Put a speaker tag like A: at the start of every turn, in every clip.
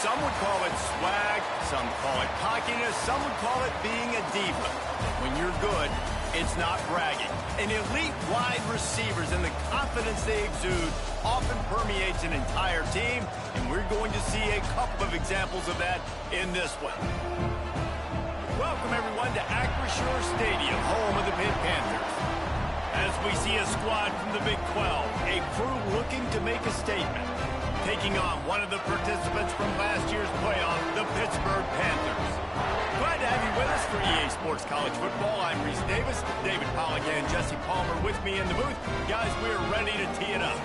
A: Some would call it swag, some call it cockiness, some would call it being a diva. When you're good, it's not bragging. An elite wide receivers and the confidence they exude often permeates an entire team, and we're going to see a couple of examples of that in this one. Welcome, everyone, to Acrisure Stadium, home of the Pitt Panthers. As we see a squad from the Big 12, a crew looking to make a statement, taking on one of the participants from last year's playoff, the Pittsburgh Panthers. Glad to have you with us for EA Sports College Football. I'm Reese Davis, David Polligan, and Jesse Palmer with me in the booth. Guys, we're ready to tee it up.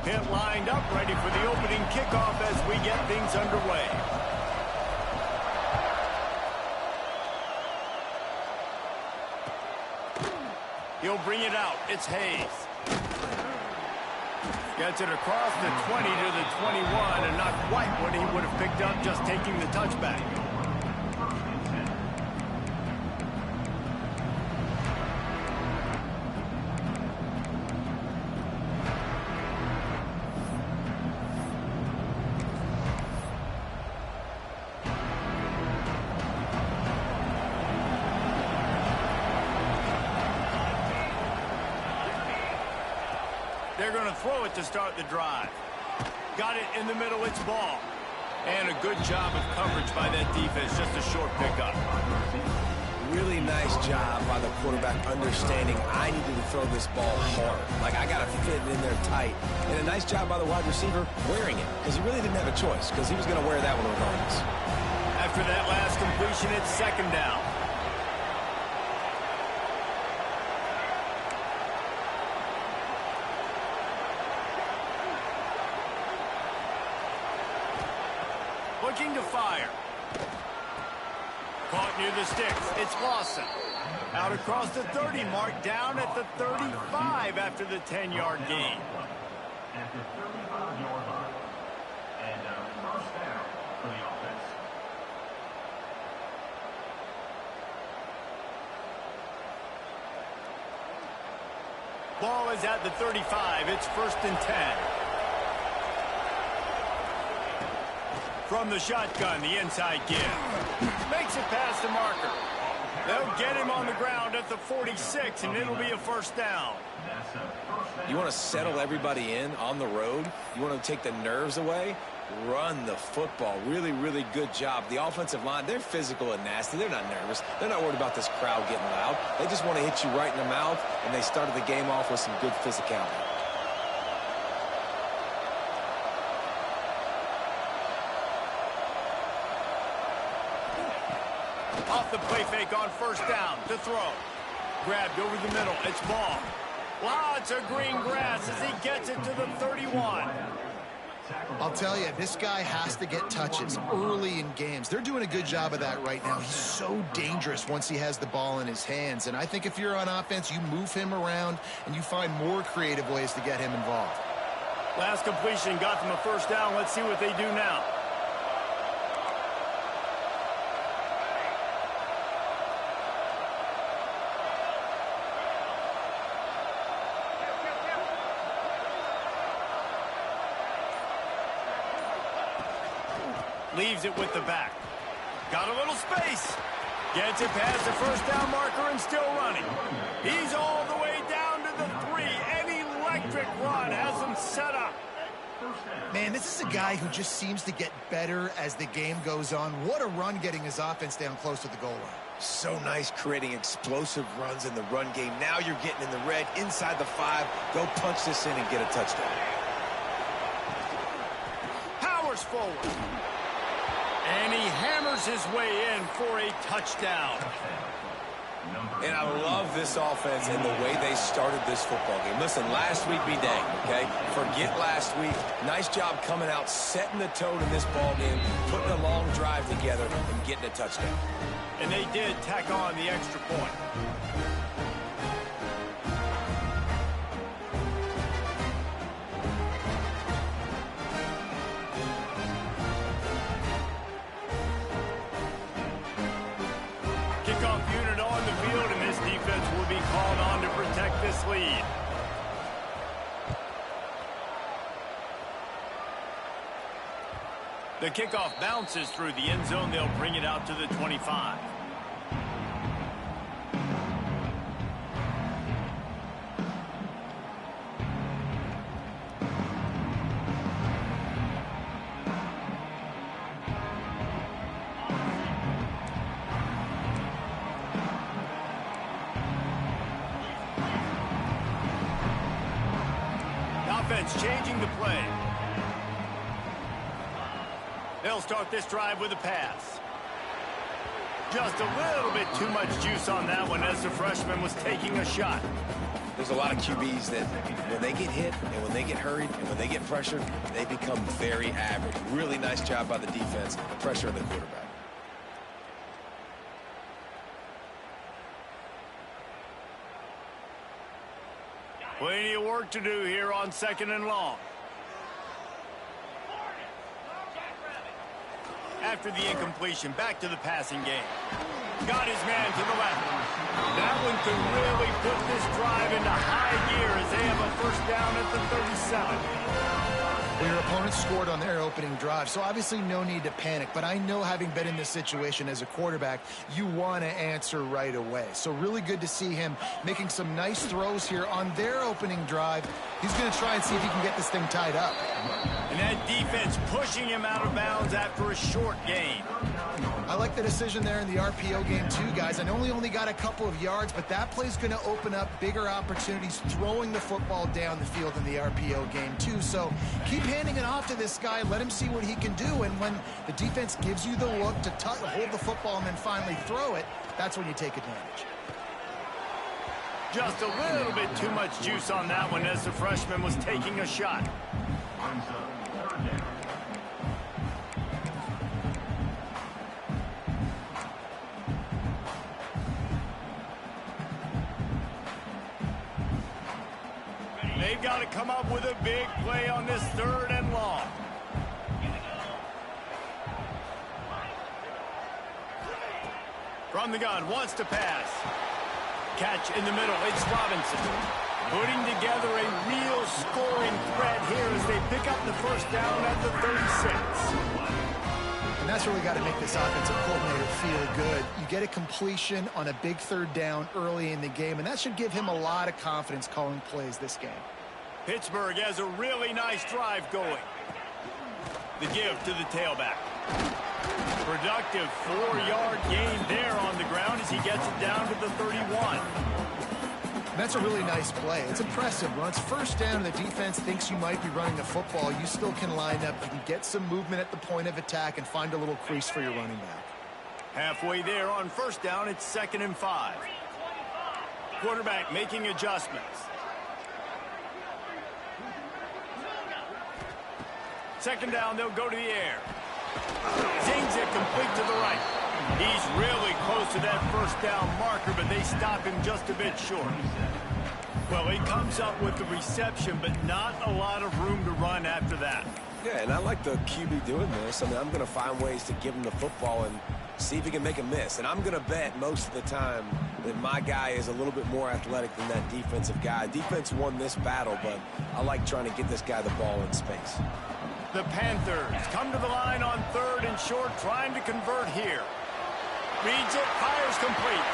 A: Pitt lined up, ready for the opening kickoff as we get things underway. He'll bring it out. It's Hayes. Gets it across the 20 to the 21, and not quite what he would have picked up just taking the touchback. They're going to throw it to start the drive. Got it in the middle, it's ball. And a good job of coverage by that defense, just a short pickup.
B: Really nice job by the quarterback understanding I needed to throw this ball hard. Like, I got to fit it in there tight. And a nice job by the wide receiver wearing it, because he really didn't have a choice, because he was going to wear that one regardless.
A: After that last completion, it's second down. Looking to fire. Caught near the sticks. It's Lawson. Out across the 30 mark, down at the 35 after the 10-yard gain.
C: At the 35-yard line. And first down for the offense.
A: Ball is at the 35. It's first and 10. From the shotgun, the inside give. Makes it past the marker. They'll get him on the ground at the 46, and it'll be a first down.
B: You want to settle everybody in on the road? You want to take the nerves away? Run the football. Really, really good job. The offensive line, they're physical and nasty. They're not nervous. They're not worried about this crowd getting loud. They just want to hit you right in the mouth, and they started the game off with some good physicality.
A: Off the play fake on first down to throw. Grabbed over the middle. It's ball. Lots of green grass as he gets it to the 31.
D: I'll tell you, this guy has to get touches early in games. They're doing a good job of that right now. He's so dangerous once he has the ball in his hands. And I think if you're on offense, you move him around and you find more creative ways to get him involved.
A: Last completion got them a first down. Let's see what they do now. Leaves it with the back. Got a little space. Gets it past the first down marker and still running. He's all the way down to the 3. An electric run has him set up.
D: Man, this is a guy who just seems to get better as the game goes on. What a run getting his offense down close to the goal line.
B: So nice creating explosive runs in the run game. Now you're getting in the red, inside the 5. Go punch this in and get a touchdown.
A: Powers forward. And he hammers his way in for a touchdown.
B: And I love this offense and the way they started this football game. Listen, last week be dang, okay? Forget last week. Nice job coming out, setting the tone in this ball game, putting a long drive together, and getting a touchdown.
A: And they did tack on the extra point. lead. The kickoff bounces through the end zone. They'll bring it out to the 25. Offense changing the play. They'll start this drive with a pass. Just a little bit too much juice on that one as the freshman was taking a shot.
B: There's a lot of QBs that when they get hit and when they get hurried and when they get pressured, they become very average. Really nice job by the defense, pressuring the quarterback.
A: Plenty of work to do here on 2nd and long. After the incompletion, back to the passing game. Got his man to the left. That one could really put this drive into high gear as they have a first down at the 37.
D: Well, your opponent scored on their opening drive, so obviously no need to panic. But I know, having been in this situation as a quarterback, you want to answer right away. So really good to see him making some nice throws here on their opening drive. He's going to try and see if he can get this thing tied up.
A: And that defense pushing him out of bounds after a short gain.
D: I like the decision there in the RPO game too, guys. I know he only got a couple of yards, but that play's going to open up bigger opportunities throwing the football down the field in the RPO game too. So keep handing it off to this guy. Let him see what he can do. And when the defense gives you the look to hold the football and then finally throw it, that's when you take advantage.
A: Just a little bit too much juice on that one as the freshman was taking a shot. They've got to come up with a big play on this 3rd and long. From the gun, wants to pass. Catch in the middle, it's Robinson. Putting together a real scoring threat here as they pick up the first down at the 36.
D: And that's really got to make this offensive coordinator feel good. You get a completion on a big 3rd down early in the game, and that should give him a lot of confidence calling plays this game.
A: Pittsburgh has a really nice drive going. The give to the tailback. Productive 4-yard gain there on the ground as he gets it down to the 31.
D: That's a really nice play. It's impressive. When it's first down and the defense thinks you might be running the football, you still can line up. You can get some movement at the point of attack and find a little crease for your running back.
A: Halfway there on first down, it's 2nd and 5. Quarterback making adjustments. 2nd down, they'll go to the air. Zings it complete to the right. He's really close to that first down marker, but they stop him just a bit short. Well, he comes up with the reception, but not a lot of room to run after that.
B: Yeah, and I like the QB doing this. I mean, I'm going to find ways to give him the football and see if he can make a miss. And I'm going to bet most of the time that my guy is a little bit more athletic than that defensive guy. Defense won this battle, but I like trying to get this guy the ball in space.
A: The Panthers come to the line on 3rd and short, trying to convert here. Reads it, fires complete.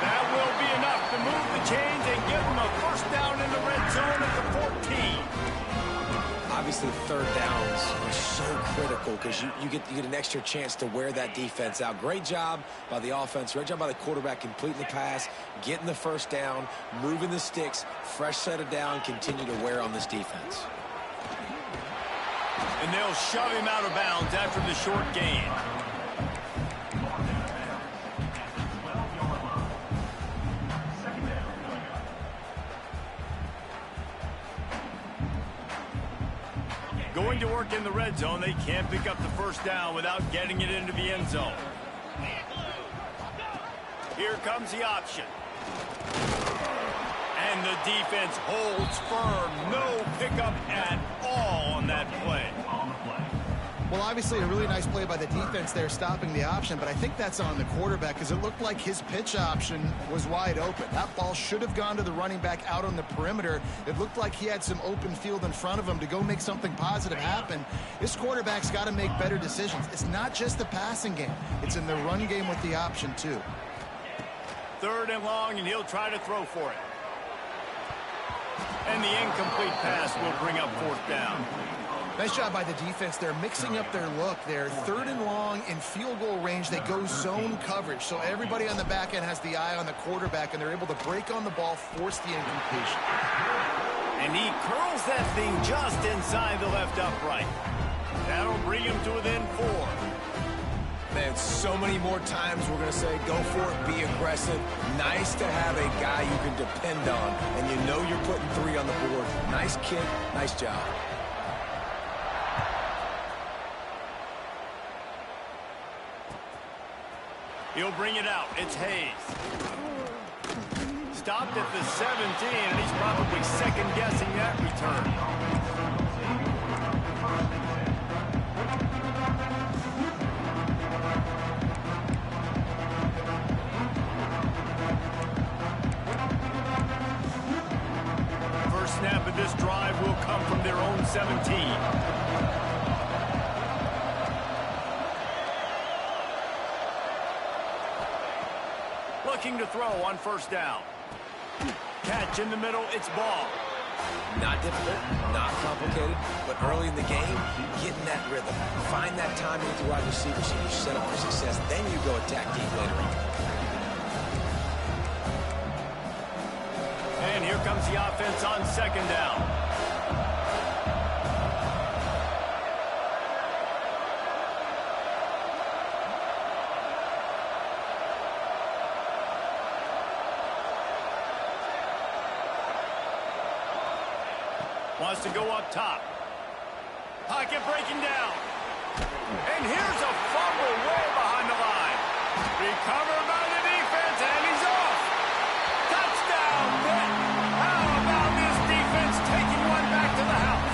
A: That will be enough to move the chains and give them a first down in the red zone at the 14.
B: Obviously, 3rd downs are so critical because you get an extra chance to wear that defense out. Great job by the offense. Great job by the quarterback completing the pass, getting the first down, moving the sticks, fresh set of down, continue to wear on this defense.
A: And they'll shove him out of bounds after the short gain. Going to work in the red zone, they can't pick up the first down without getting it into the end zone. Here comes the option. And the defense holds firm. No pickup at all on that play.
D: Well, obviously a really nice play by the defense there, stopping the option, but I think that's on the quarterback because it looked like his pitch option was wide open. That ball should have gone to the running back out on the perimeter. It looked like he had some open field in front of him to go make something positive happen. This quarterback's got to make better decisions. It's not just the passing game. It's in the run game with the option, too.
A: 3rd and long, and he'll try to throw for it. And the incomplete pass will bring up 4th down.
D: Nice job by the defense. They're mixing up their look. They're 3rd and long in field goal range. They go zone coverage. So everybody on the back end has the eye on the quarterback, and they're able to break on the ball, force the incompletion.
A: And he curls that thing just inside the left upright. That'll bring him to within 4.
B: Man, so many more times we're going to say, go for it, be aggressive. Nice to have a guy you can depend on, and you know you're putting 3 on the board. Nice kick, nice job.
A: He'll bring it out. It's Hayes. Stopped at the 17, and he's probably second-guessing that return. First snap of this drive will come from their own 17. Looking to throw on 1st down. Catch in the middle, it's ball.
B: Not difficult, not complicated, but early in the game, getting that rhythm. Find that timing with the wide receiver so you set up for success. Then you go attack deep later on.
A: And here comes the offense on 2nd down. Wants to go up top. Pocket breaking down. And here's a fumble way behind the line. Recovered by the defense, and he's off. Touchdown, Pitt. How about this defense taking one back to the house?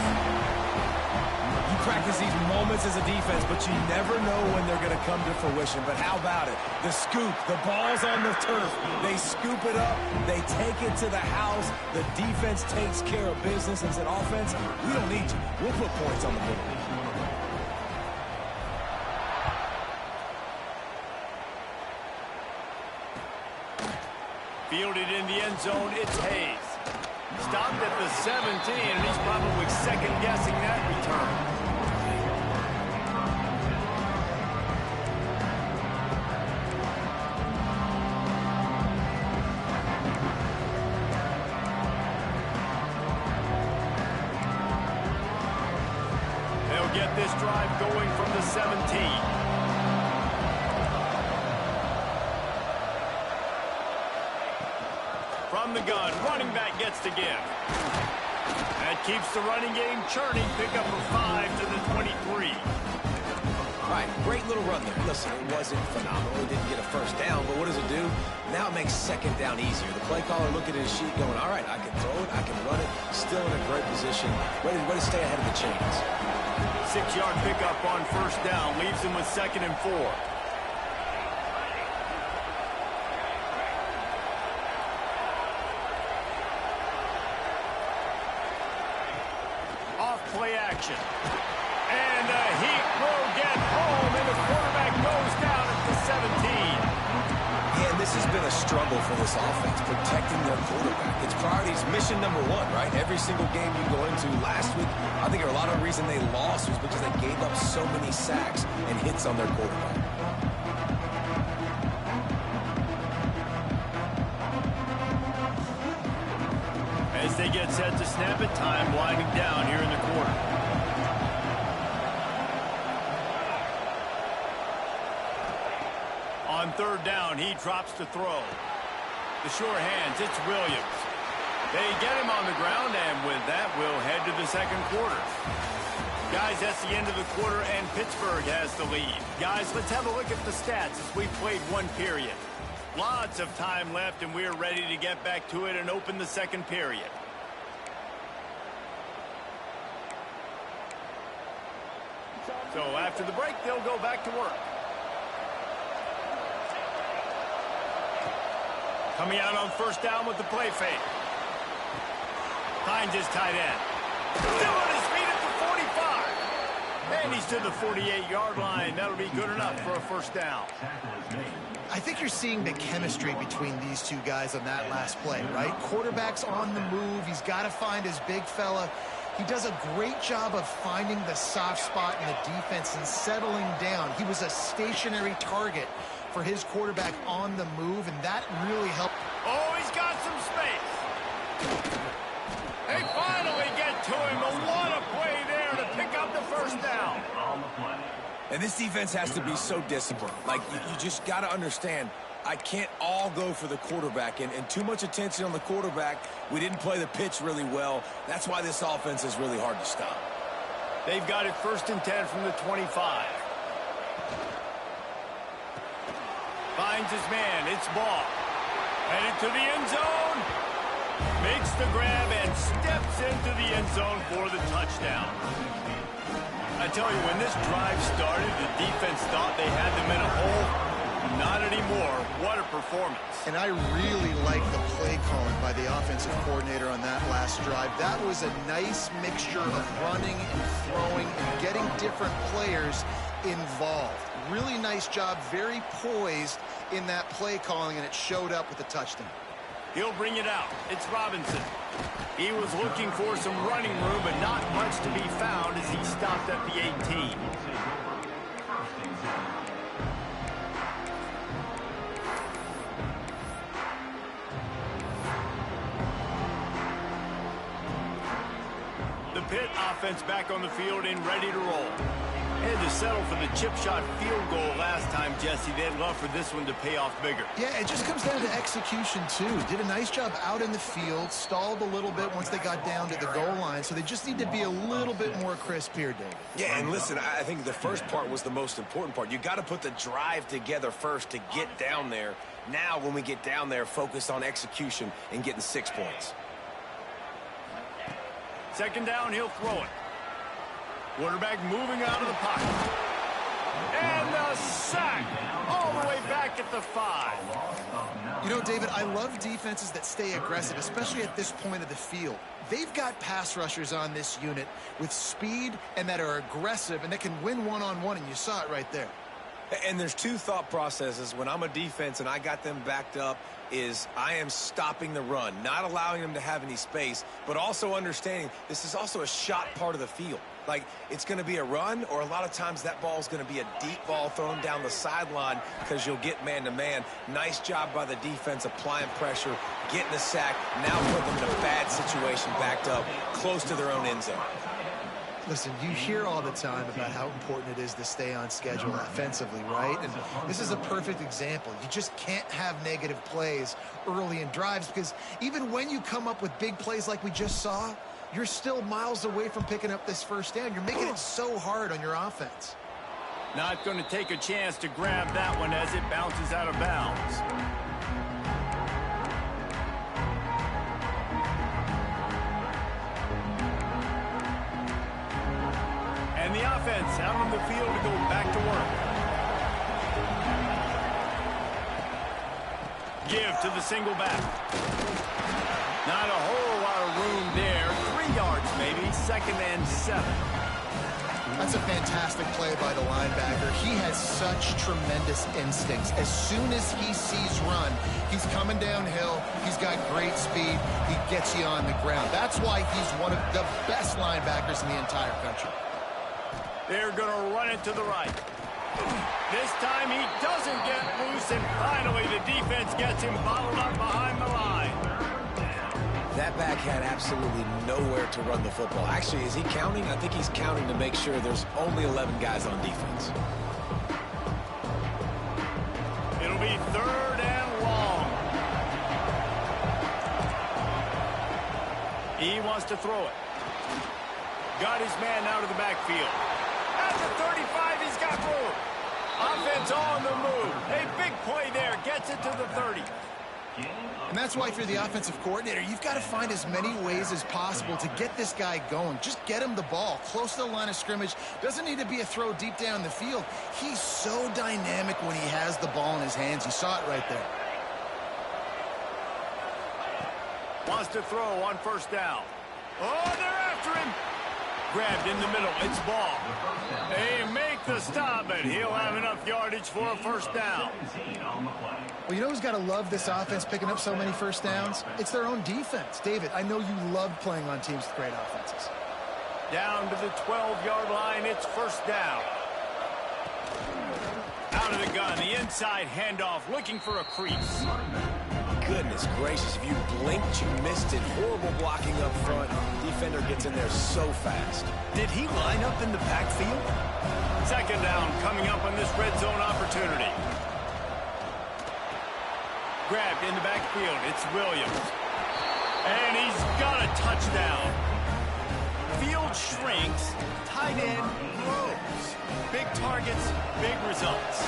B: You practice these moments as a defense, but you never know when they're going to come to fruition. But how about it? The scoop, the ball's on the turf. They scoop it up. They take it to the house. The defense takes care of business and said, offense, we don't need you. We'll put points on the board.
A: Fielded in the end zone, it's Hayes. Stopped at the 17, and he's probably second-guessing that return. Get this drive going from the 17. From the gun, running back gets to give. That keeps the running game churning. Pick up a 5 to the 23.
B: All right, great little run there. Listen, it wasn't phenomenal. He didn't get a 1st down, but what does it do? Now it makes 2nd down easier. The play caller looking at his sheet going, all right, I can throw it, I can run it. Still in a great position. Ready to stay ahead of the chains.
A: 6-yard pickup on 1st down. Leaves him with 2nd and 4. Off play action. And the Heat will get home, and the quarterback goes down at the 17.
B: Yeah, and this has been a struggle for this offense, protecting their quarterback. It's priorities, mission number 1, right? Every single game you go into last week, I think a lot of the reason they lost was because they gave up so many sacks and hits on their quarterback.
A: As they get set to snap it, time winding down here in the quarter. On 3rd down, he drops to throw. The sure hands, it's Williams. They get him on the ground, and with that, we'll head to the 2nd quarter. Guys, that's the end of the quarter, and Pittsburgh has the lead. Guys, let's have a look at the stats as we've played 1 period. Lots of time left, and we're ready to get back to it and open the 2nd period. So after the break, they'll go back to work. Coming out on first down with the play fake. Finds his tight end. Still on his feet at the 45. And he's to the 48-yard line. That'll be good enough for a first down.
D: I think you're seeing the chemistry between these two guys on that last play, right? Quarterback's on the move. He's got to find his big fella. He does a great job of finding the soft spot in the defense and settling down. He was a stationary target for his quarterback on the move, and that really helped.
A: Oh, he's got some space. They finally get to him. But what a play there to pick up the first down.
B: And this defense has to be so disciplined. Like, you just got to understand, I can't all go for the quarterback. And too much attention on the quarterback. We didn't play the pitch really well. That's why this offense is really hard to stop.
A: They've got it 1st and 10 from the 25. Finds his man. It's Ball. Headed to the end zone. Makes the grab and steps into the end zone for the touchdown. I tell you, when this drive started, the defense thought they had them in a hole. Not anymore. What a performance.
D: And I really like the play calling by the offensive coordinator on that last drive. That was a nice mixture of running and throwing and getting different players involved. Really nice job, very poised in that play calling, and it showed up with the touchdown.
A: He'll bring it out. It's Robinson. He was looking for some running room, but not much to be found as he stopped at the 18. The Pitt offense back on the field and ready to roll. Had to settle for the chip shot field goal last time, Jesse. They'd love for this one to pay off bigger.
D: Yeah, it just comes down to execution, too. Did a nice job out in the field, stalled a little bit once they got down to the goal line, so they just need to be a little bit more crisp here, David.
B: Yeah, and listen, I think the first part was the most important part. You got to put the drive together first to get down there. Now, when we get down there, focus on execution and getting 6 points.
A: 2nd down, he'll throw it. Quarterback moving out of the pocket. And a sack all the way back at the 5.
D: You know, David, I love defenses that stay aggressive, especially at this point of the field. They've got pass rushers on this unit with speed and that are aggressive and that can win one-on-one, and you saw it right there.
B: And there's two thought processes when I'm a defense and I got them backed up is I am stopping the run, not allowing them to have any space, but also understanding this is also a shot part of the field. Like, it's going to be a run, or a lot of times that ball is going to be a deep ball thrown down the sideline because you'll get man-to-man. Nice job by the defense applying pressure, getting the sack, now put them in a bad situation backed up close to their own end zone.
D: Listen, you hear all the time about how important it is to stay on schedule offensively, right? And this is a perfect example. You just can't have negative plays early in drives because even when you come up with big plays like we just saw, you're still miles away from picking up this first down. You're making it so hard on your offense.
A: Not going to take a chance to grab that one as it bounces out of bounds. And the offense out on the field to go back to work. Give to the single back. Not a whole lot of room there. 3 yards maybe. 2nd and 7.
D: That's a fantastic play by the linebacker. He has such tremendous instincts. As soon as he sees run, he's coming downhill. He's got great speed. He gets you on the ground. That's why he's one of the best linebackers in the entire country.
A: They're going to run it to the right. This time he doesn't get loose, and finally the defense gets him bottled up behind the line.
B: That back had absolutely nowhere to run the football. Actually, is he counting? I think he's counting to make sure there's only 11 guys on defense.
A: It'll be 3rd and long. He wants to throw it. Got his man out of the backfield. At the 35, he's got room. Offense on the move. A big play there. Gets it to the 30.
D: And that's why if you're the offensive coordinator, you've got to find as many ways as possible to get this guy going. Just get him the ball close to the line of scrimmage. Doesn't need to be a throw deep down the field. He's so dynamic when he has the ball in his hands. You saw it right there.
A: Wants to throw on first down. Oh, they're after him. Grabbed in the middle. It's ball. They make the stop, and he'll have enough yardage for a first down.
D: Well, you know who's got to love this offense picking up so many first downs? It's their own defense. David, I know you love playing on teams with great offenses.
A: Down to the 12-yard line. It's first down. Out of the gun. The inside handoff. Looking for a crease.
B: Goodness gracious, if you blinked, you missed it. Horrible blocking up front. Defender gets in there so fast.
A: Did he line up in the backfield? Second down coming up on this red zone opportunity. Grabbed in the backfield. It's Williams. And he's got a touchdown. Field shrinks. Tight end grows. Big targets, big results.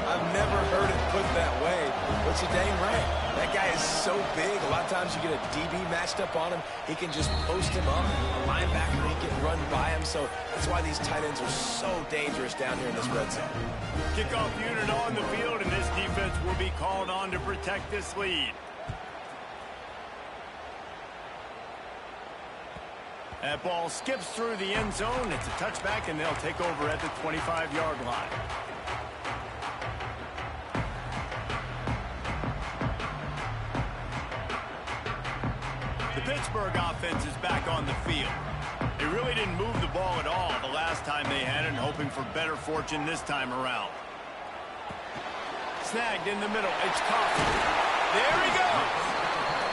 B: I've never heard it put that way, but you're dang right. That guy is so big. A lot of times you get a DB matched up on him. He can just post him up. A linebacker, he can run by him. So that's why these tight ends are so dangerous down here in this red zone.
A: Kickoff unit on the field, and this defense will be called on to protect this lead. That ball skips through the end zone. It's a touchback, and they'll take over at the 25-yard line. The Pittsburgh offense is back on the field. They really didn't move the ball at all the last time they had it, and hoping for better fortune this time around. Snagged in the middle. It's Coffey. There he goes.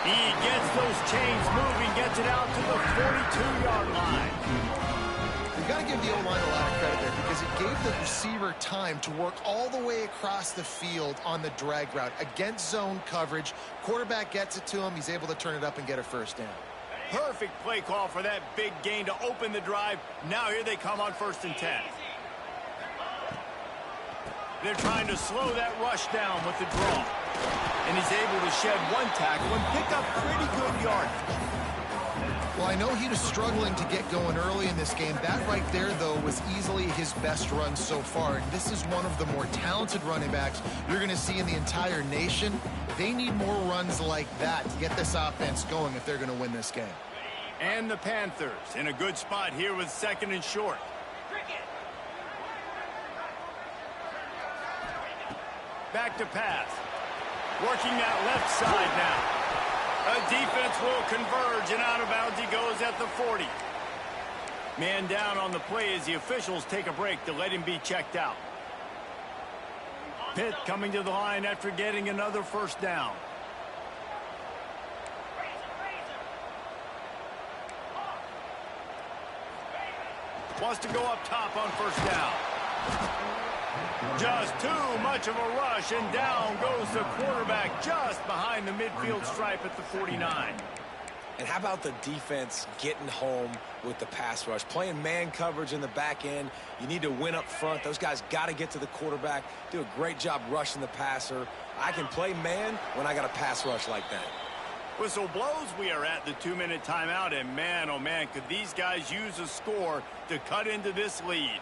A: He gets those chains moving, gets it out to the 42-yard line.
D: You've got to give the O-line a lot of credit there because it gave the receiver time to work all the way across the field on the drag route against zone coverage. Quarterback gets it to him. He's able to turn it up and get a first down.
A: Perfect play call for that big gain to open the drive. Now here they come on 1st and 10. They're trying to slow that rush down with the draw. And he's able to shed one tackle and pick up pretty good yardage.
D: Well, I know he was struggling to get going early in this game. That right there, though, was easily his best run so far. And this is one of the more talented running backs you're going to see in the entire nation. They need more runs like that to get this offense going if they're going to win this game.
A: And the Panthers in a good spot here with 2nd and short. Back to pass. Working that left side now. A defense will converge, and out of bounds he goes at the 40. Man down on the play as the officials take a break to let him be checked out. Pitt coming to the line after getting another first down. Wants to go up top on first down. Just too much of a rush, and down goes the quarterback just behind the midfield stripe at the 49.
B: And how about the defense getting home with the pass rush? Playing man coverage in the back end. You need to win up front. Those guys got to get to the quarterback, do a great job rushing the passer. I can play man when I got a pass rush like that.
A: Whistle blows. We are at the 2-minute timeout, and man, oh man, could these guys use a score to cut into this lead.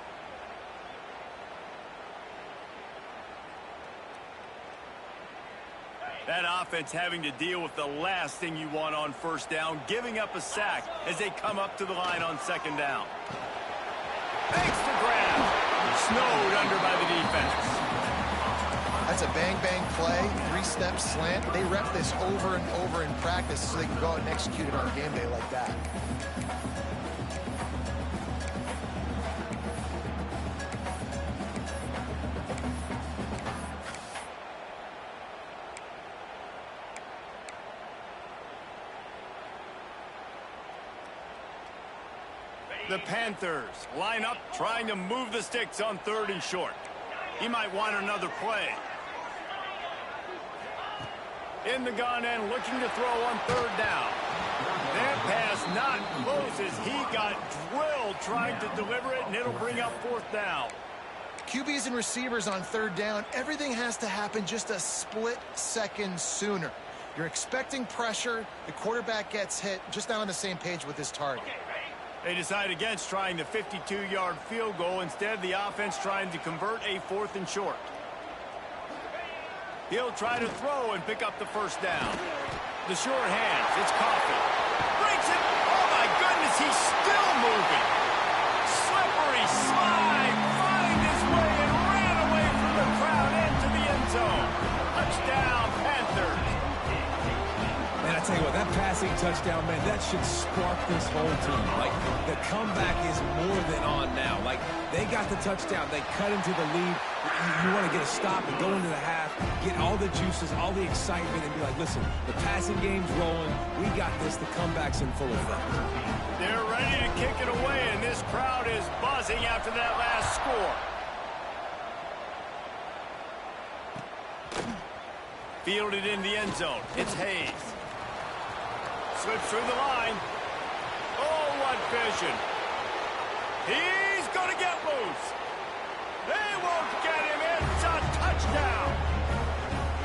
A: That offense having to deal with the last thing you want on first down, giving up a sack as they come up to the line on 2nd down. Thanks to grab. Snowed under by the defense.
D: That's a bang-bang play, 3-step slant. They rep this over and over in practice so they can go out and execute it on game day like that.
A: The Panthers line up trying to move the sticks on 3rd and short. He might want another play. In the gun and looking to throw on 3rd down. That pass not close as he got drilled trying to deliver it, and it'll bring up 4th down.
D: QBs and receivers on third down, everything has to happen just a split second sooner. You're expecting pressure. The quarterback gets hit. Just not on the same page with his target.
A: They decide against trying the 52-yard field goal. Instead, the offense trying to convert a 4th and short. He'll try to throw and pick up the first down. The short hands. It's Coffee. Breaks it. Oh, my goodness. He's still moving. Slippery slide. Find his way and ran away from the crowd into the end zone. Touchdown, Panthers.
B: Man, I tell you what, that passing touchdown, man, that should spark this whole team. Like, the comeback is more than on now. Like, they got the touchdown. They cut into the lead. You want to get a stop and go into the half, get all the juices, all the excitement, and be like, listen, the passing game's rolling. We got this. The comeback's in full effect.
A: They're ready to kick it away, and this crowd is buzzing after that last score. Fielded in the end zone. It's Hayes. Slips through the line. Oh, what vision. He's going to get loose. They won't get him. It's a touchdown.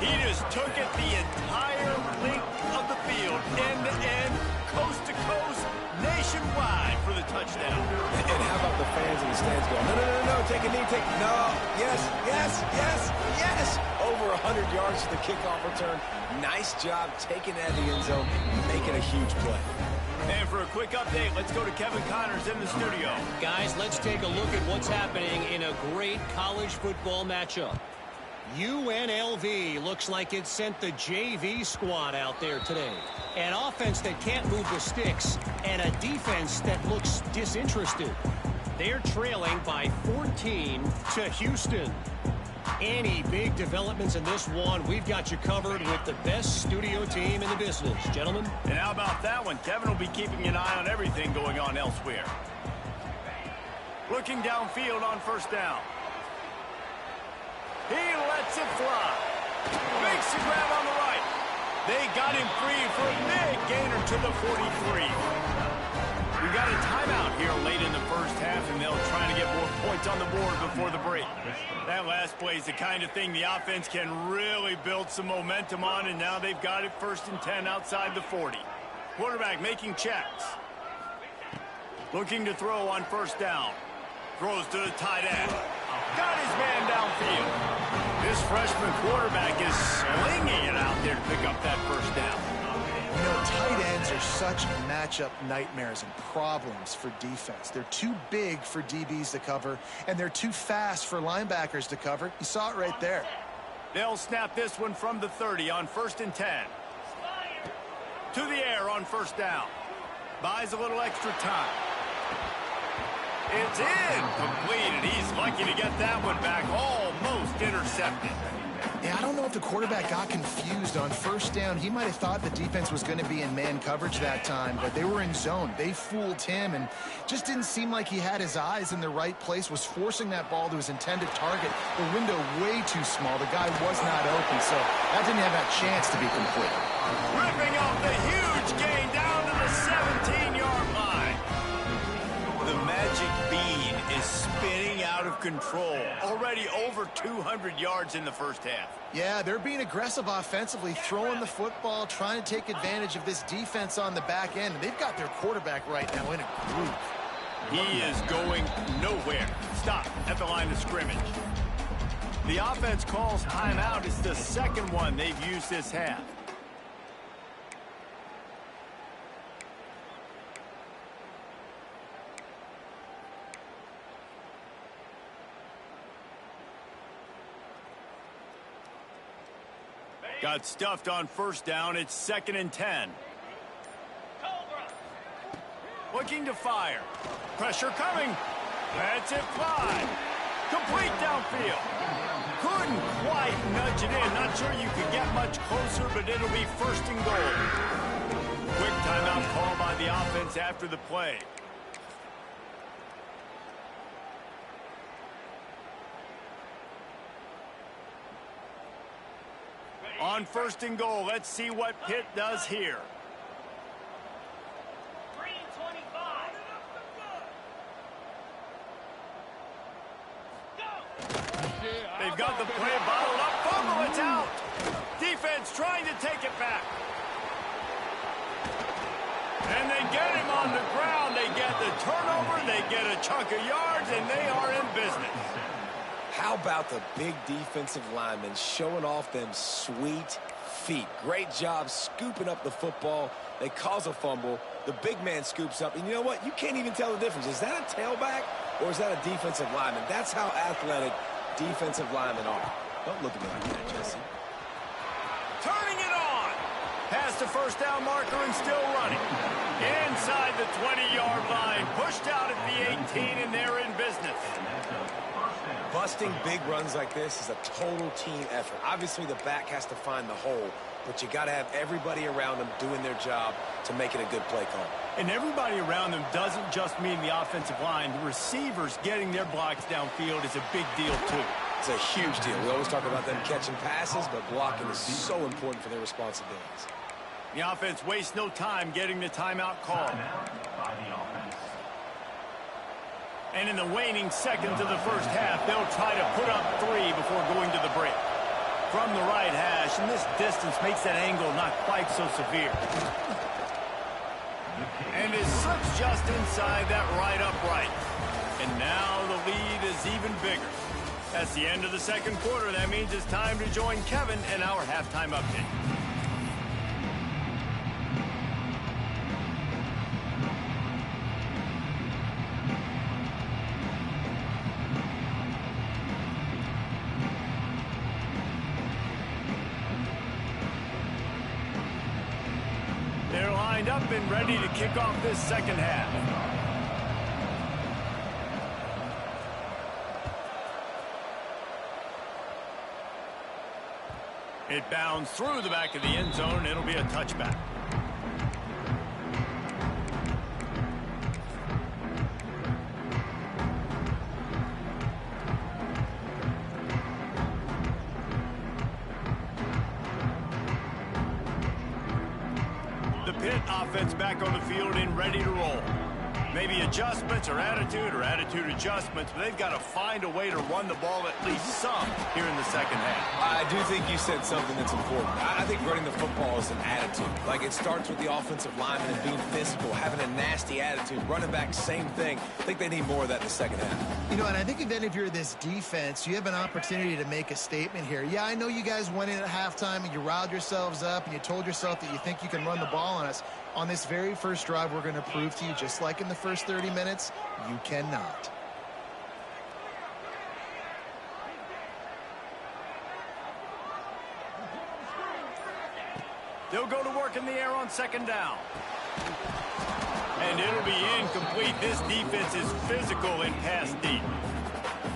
A: He just took it the entire length of the field, end to end, coast to coast, nationwide for the touchdown.
B: And how about the fans in the stands going, no, no, no, no, take a knee, no, yes, yes, yes, yes. Over 100 yards to the kickoff return. Nice job taking that in the end zone, making a huge play.
A: And for a quick update, let's go to Kevin Connors in the studio.
E: Guys, let's take a look at what's happening in a great college football matchup. UNLV looks like it sent the JV squad out there today. An offense that can't move the sticks and a defense that looks disinterested. They're trailing by 14 to Houston. Any big developments in this one, we've got you covered with the best studio team in the business, gentlemen.
A: And how about that one? Kevin will be keeping an eye on everything going on elsewhere. Looking downfield on first down. He lets it fly. Makes the grab on the right. They got him free for a big gainer to the 43. We got a timeout here late in the first half, and they'll try to get more points on the board before the break. That last play is the kind of thing the offense can really build some momentum on, and now they've got it 1st and 10 outside the 40. Quarterback making checks. Looking to throw on first down. Throws to the tight end. Got his man downfield. This freshman quarterback is slinging it out there to pick up that first down.
D: You know, tight ends are such matchup nightmares and problems for defense. They're too big for DBs to cover, and they're too fast for linebackers to cover. You saw it right there.
A: They'll snap this one from the 30 on 1st and 10. To the air on first down. Buys a little extra time. It's incomplete, and he's lucky to get that one back. Almost intercepted.
D: Yeah, I don't know if the quarterback got confused on first down. He might have thought the defense was going to be in man coverage that time, but they were in zone. They fooled him, and just didn't seem like he had his eyes in the right place, was forcing that ball to his intended target. The window way too small. The guy was not open, so that didn't have that chance to be complete.
A: Ripping off the huge gain down to the 17-yard line. The magic bean is spinning out of control. Already over 200 yards in the first half.
D: Yeah, they're being aggressive offensively, throwing the football, trying to take advantage of this defense on the back end. They've got their quarterback right now in a groove.
A: He is going nowhere. Stop at the line of scrimmage. The offense calls timeout. It's the second one they've used this half. Got stuffed on first down. It's 2nd and 10. Looking to fire. Pressure coming. Lets it fly. Complete downfield. Couldn't quite nudge it in. Not sure you could get much closer, but it'll be 1st and goal. Quick timeout call by the offense after the play. On 1st and goal, let's see what Pitt does here. They've got the play bottled up. Fumble, it's out. Defense trying to take it back. And they get him on the ground. They get the turnover. They get a chunk of yards, and they are in business.
B: How about the big defensive linemen showing off them sweet feet? Great job scooping up the football. They cause a fumble. The big man scoops up. And you know what? You can't even tell the difference. Is that a tailback or is that a defensive lineman? That's how athletic defensive linemen are. Don't look at me like that, Jesse.
A: Turning it on. Past the first down marker and still running. Inside the 20-yard line. Pushed out at the 18, and they're in business.
B: Busting big runs like this is a total team effort. Obviously, the back has to find the hole, but you got to have everybody around them doing their job to make it a good play call.
A: And everybody around them doesn't just mean the offensive line. The receivers getting their blocks downfield is a big deal, too.
B: It's a huge deal. We always talk about them catching passes, but blocking is so important for their responsibilities.
A: The offense wastes no time getting the timeout call. And in the waning seconds of the first half, they'll try to put up 3 before going to the break. From the right hash, and this distance makes that angle not quite so severe. And it slips just inside that right upright. And now the lead is even bigger. That's the end of the second quarter. That means it's time to join Kevin and our halftime update. They're lined up and ready to kick off this second half. It bounds through the back of the end zone. It'll be a touchback. The Pitt offense back on the field and ready to roll. Maybe adjustments or attitude adjustments, but they've got to find a way to run the ball at least some here in the second half.
B: I do think you said something that's important. I think running the football is an attitude. Like, it starts with the offensive lineman and being physical, having a nasty attitude. Running back, same thing. I think they need more of that in the second half.
D: You know, and I think if you're this defense, you have an opportunity to make a statement here. Yeah, I know you guys went in at halftime and you riled yourselves up and you told yourself that you think you can run the ball on us. On this very first drive, we're going to prove to you, just like in the first 30 minutes, you cannot.
A: They'll go to work in the air on second down. And it'll be incomplete. This defense is physical and pass deep.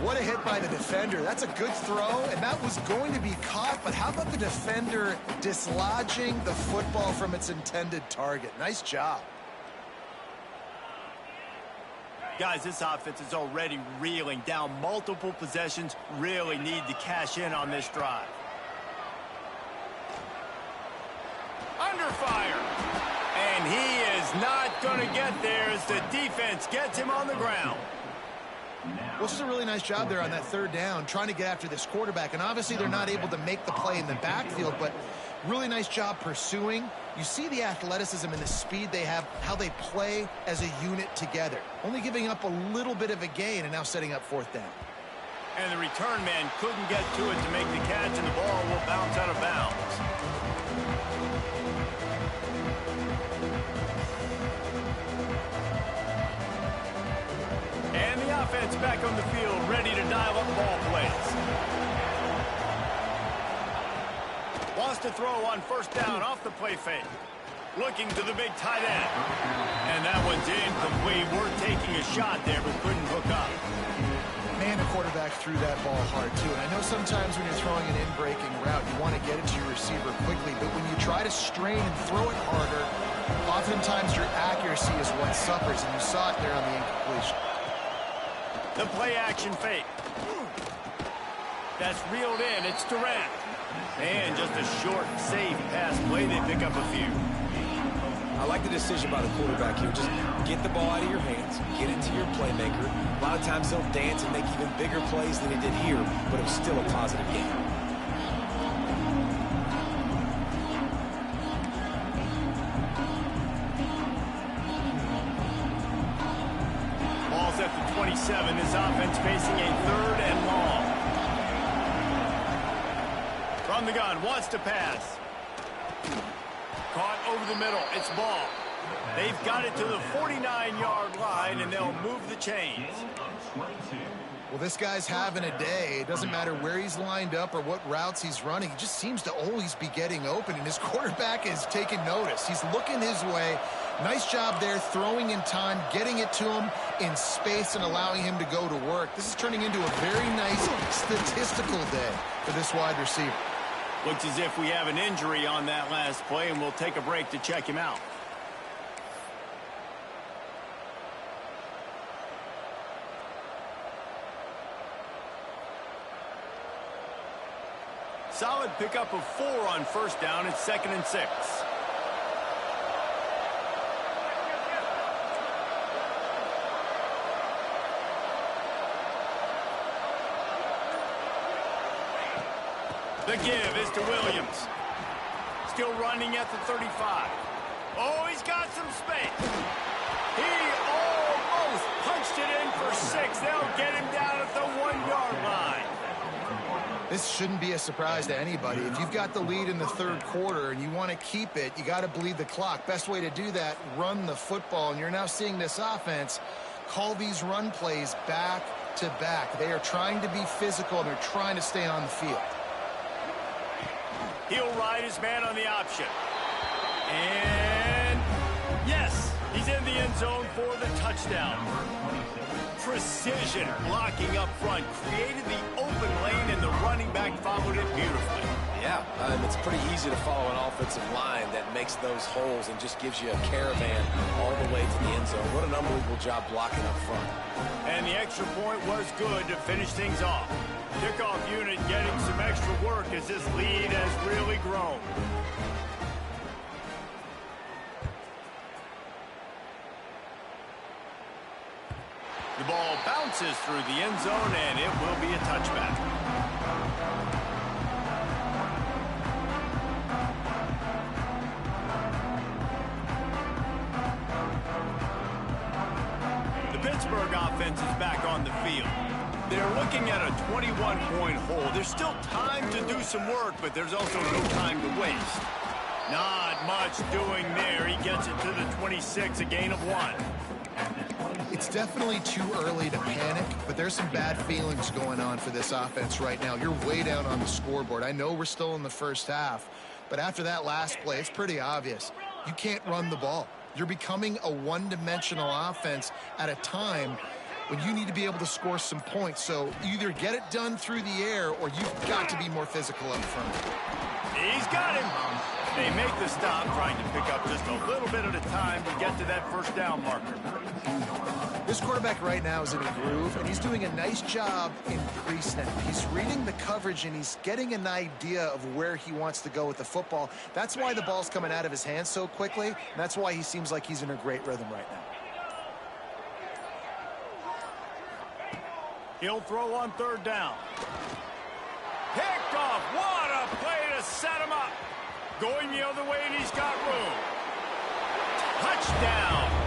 D: What a hit by the defender. That's a good throw, and that was going to be caught, but how about the defender dislodging the football from its intended target? Nice job.
A: Guys, this offense is already reeling down multiple possessions. Really need to cash in on this drive. Under fire. And he is not going to get there as the defense gets him on the ground.
D: Well, this is a really nice job there on that third down, trying to get after this quarterback. And obviously they're not able to make the play in the backfield, but really nice job pursuing. You see the athleticism and the speed they have, how they play as a unit together. Only giving up a little bit of a gain and now setting up fourth down.
A: And the return man couldn't get to it to make the catch, and the ball will bounce out of bounds. And the offense back on the field, ready to dial up ball plays. Wants to throw on first down off the play fake. Looking to the big tight end. And that one's incomplete. We're taking a shot there, but couldn't hook up.
D: Man, the quarterback threw that ball hard, too. And I know sometimes when you're throwing an in-breaking route, you want to get it to your receiver quickly. But when you try to strain and throw it harder, oftentimes your accuracy is what suffers. And you saw it there on the incompletion.
A: The play-action fake. That's reeled in. It's Durant. And just a short, safe pass play. They pick up a few.
B: I like the decision by the quarterback here. Just get the ball out of your hands, get it to your playmaker. A lot of times they'll dance and make even bigger plays than he did here, but it was still a positive game.
A: Ball's at the 27. This offense facing a 3rd and long. From the gun, wants to pass. Caught over the middle. It's ball. They've got it to the 49-yard line, and they'll move the chains.
D: Well, this guy's having a day. It doesn't matter where he's lined up or what routes he's running. He just seems to always be getting open, and his quarterback is taking notice. He's looking his way. Nice job there, throwing in time, getting it to him in space and allowing him to go to work. This is turning into a very nice statistical day for this wide receiver.
A: Looks as if we have an injury on that last play, and we'll take a break to check him out. Solid pickup of 4 on first down. It's 2nd and 6. The give is to Williams. Still running at the 35. Oh, he's got some space. He almost punched it in for 6. They'll get him down at the 1-yard line.
D: This shouldn't be a surprise to anybody. If you've got the lead in the 3rd quarter and you want to keep it, you got to bleed the clock. Best way to do that, run the football. And you're now seeing this offense call these run plays back to back. They are trying to be physical, and they're trying to stay on the field.
A: He'll ride his man on the option. And yes, he's in the end zone for the touchdown. Precision blocking up front created the open lane, and the running back followed it beautifully.
B: Yeah, it's pretty easy to follow an offensive line that makes those holes and just gives you a caravan all the way to the end zone. What an unbelievable job blocking up front.
A: And the extra point was good to finish things off. Kickoff unit getting some extra work as this lead has really grown. The ball bounces through the end zone, and it will be a touchback. The Pittsburgh offense is back on the field. They're looking at a 21-point hole. There's still time to do some work, but there's also no time to waste. Not much doing there. He gets it to the 26, a gain of 1.
D: It's definitely too early to panic, but there's some bad feelings going on for this offense right now. You're way down on the scoreboard. I know we're still in the first half, but after that last play, it's pretty obvious. You can't run the ball. You're becoming a one-dimensional offense at a time when you need to be able to score some points. So either get it done through the air, or you've got to be more physical up front.
A: He's got him. They make the stop, trying to pick up just a little bit at a time to get to that first down marker.
D: This quarterback right now is in a groove, and he's doing a nice job in pre-snap. He's reading the coverage, and he's getting an idea of where he wants to go with the football. That's why the ball's coming out of his hands so quickly, and that's why he seems like he's in a great rhythm right now.
A: He'll throw on 3rd down. Picked off. What a play to set him up. Going the other way, and he's got room. Touchdown.